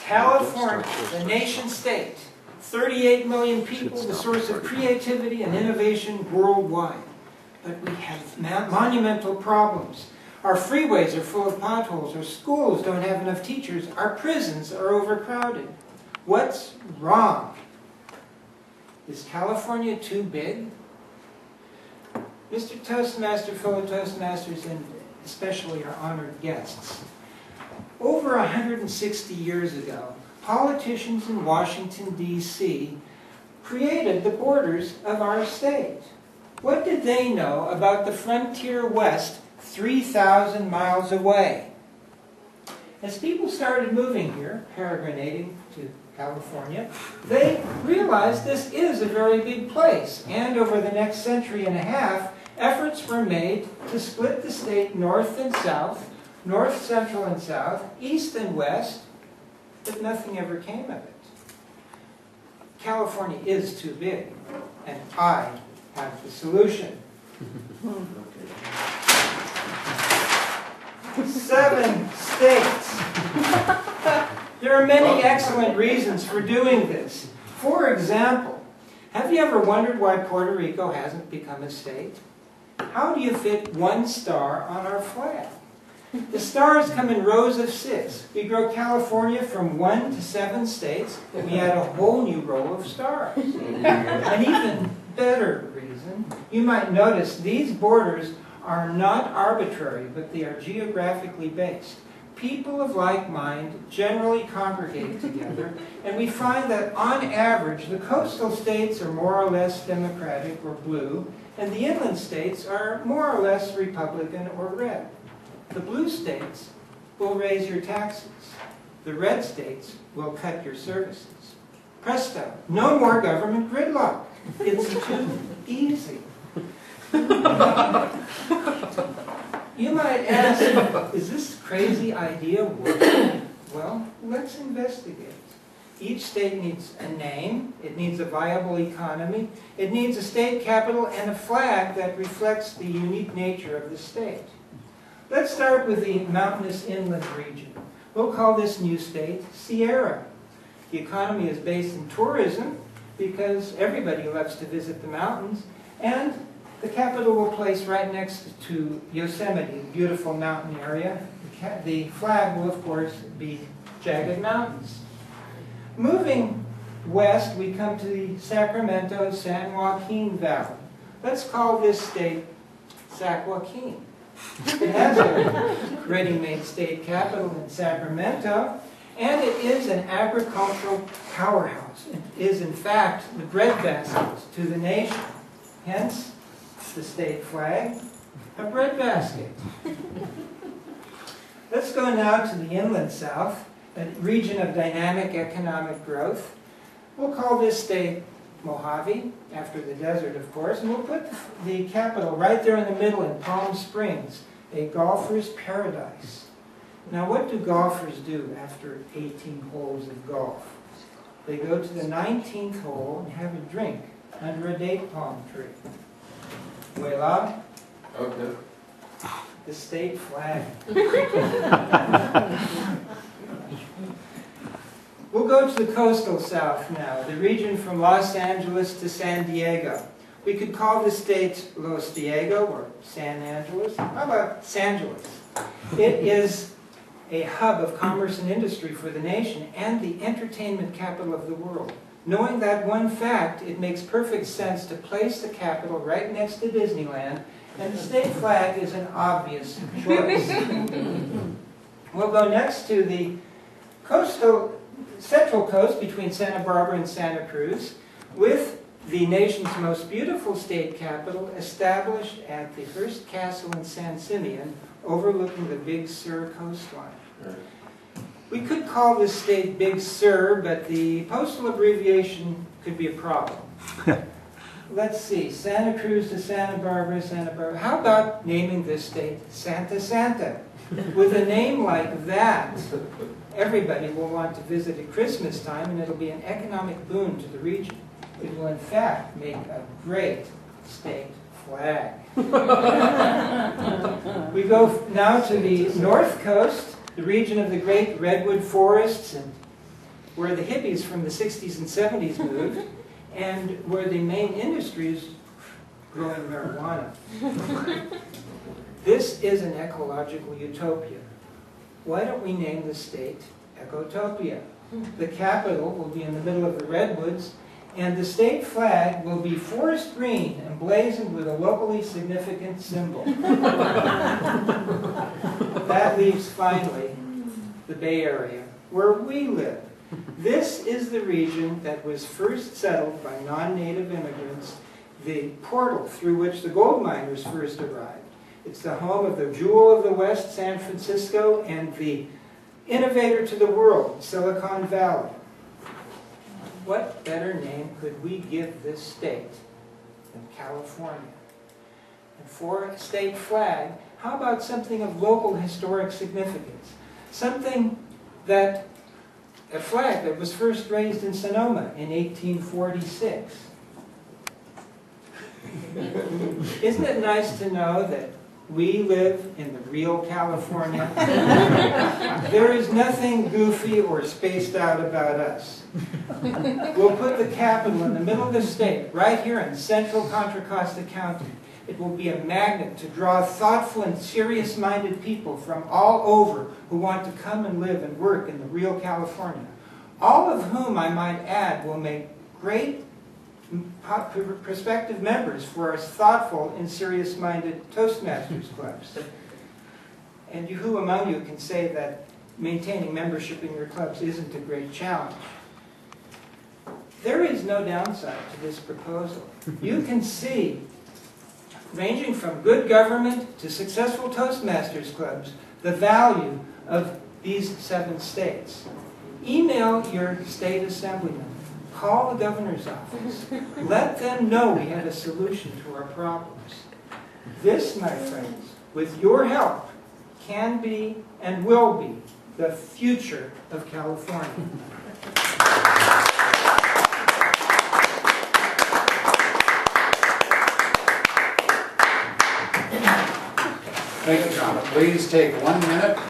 California, the nation state, 38 million people, the source of creativity and innovation worldwide. But we have monumental problems. Our freeways are full of potholes, our schools don't have enough teachers, our prisons are overcrowded. What's wrong? Is California too big? Mr. Toastmaster, fellow Toastmasters, and especially our honored guests, over 160 years ago, politicians in Washington, D.C. created the borders of our state. What did they know about the frontier west 3,000 miles away? As people started moving here, peregrinating to California, they realized this is a very big place. And over the next century and a half, efforts were made to split the state north and south, north, central, and south, east and west, but nothing ever came of it. California is too big, and I have the solution. 7 states. There are many excellent reasons for doing this. For example, have you ever wondered why Puerto Rico hasn't become a state? How do you fit 1 star on our flag? The stars come in rows of 6. We grow California from 1 to 7 states, and we add a whole new row of stars. An even better reason, you might notice these borders are not arbitrary, but they are geographically based. People of like mind generally congregate together, and we find that on average the coastal states are more or less Democratic or blue, and the inland states are more or less Republican or red. The blue states will raise your taxes. The red states will cut your services. Presto, no more government gridlock. It's too easy. You might ask, is this crazy idea working? Well, let's investigate. Each state needs a name, it needs a viable economy, it needs a state capital and a flag that reflects the unique nature of the state. Let's start with the mountainous inland region. We'll call this new state Sierra. The economy is based in tourism because everybody loves to visit the mountains, and the capital will place right next to Yosemite, a beautiful mountain area. The flag will, of course, be jagged mountains. Moving west, we come to the Sacramento-San Joaquin Valley. Let's call this state Sac Joaquin. It has a ready-made state capital in Sacramento, and it is an agricultural powerhouse. It is, in fact, the breadbasket to the nation. Hence, the state flag, a breadbasket. Let's go now to the inland south, a region of dynamic economic growth. We'll call this state Mojave, after the desert, of course, and we'll put the capital right there in the middle in Palm Springs, a golfer's paradise. Now, what do golfers do after 18 holes of golf? They go to the 19th hole and have a drink under a date palm tree. Voila. Okay. The state flag. We'll go to the coastal south now, the region from Los Angeles to San Diego. We could call this state Los Diego or San Angeles. How about San Angeles? It is a hub of commerce and industry for the nation and the entertainment capital of the world. Knowing that one fact, it makes perfect sense to place the capital right next to Disneyland, and the state flag is an obvious choice. We'll go next to the central coast between Santa Barbara and Santa Cruz, with the nation's most beautiful state capital established at the Hearst Castle in San Simeon, overlooking the Big Sur coastline. We could call this state Big Sur, but the postal abbreviation could be a problem. Let's see, Santa Cruz to Santa Barbara, Santa Barbara. How about naming this state Santa Santa? With a name like that, everybody will want to visit at Christmas time, and it'll be an economic boon to the region. It will, in fact, make a great state flag. We go now to the north coast, the region of the great redwood forests and where the hippies from the 60s and 70s moved, and where the main industry is growing marijuana. This is an ecological utopia. Why don't we name the state Ecotopia? The capital will be in the middle of the redwoods, and the state flag will be forest green emblazoned with a locally significant symbol. That leaves finally the Bay Area, where we live. This is the region that was first settled by non-native immigrants, the portal through which the gold miners first arrived. It's the home of the jewel of the West, San Francisco, and the innovator to the world, Silicon Valley. What better name could we give this state than California? And for a state flag, how about something of local historic significance? Something that, a flag that was first raised in Sonoma in 1846. Isn't it nice to know that we live in the real California? There is nothing goofy or spaced out about us. We'll put the capital in the middle of the state, right here in central Contra Costa County. It will be a magnet to draw thoughtful and serious-minded people from all over who want to come and live and work in the real California. All of whom, I might add, will make great prospective members for our thoughtful and serious-minded Toastmasters clubs. And who among you can say that maintaining membership in your clubs isn't a great challenge? There is no downside to this proposal. You can see, ranging from good government to successful Toastmasters clubs, the value of these 7 states. Email your state assemblyman. Call the governor's office. Let them know we have a solution to our problems. This, my friends, with your help, can be and will be the future of California. Thank you, John. Please take 1 minute.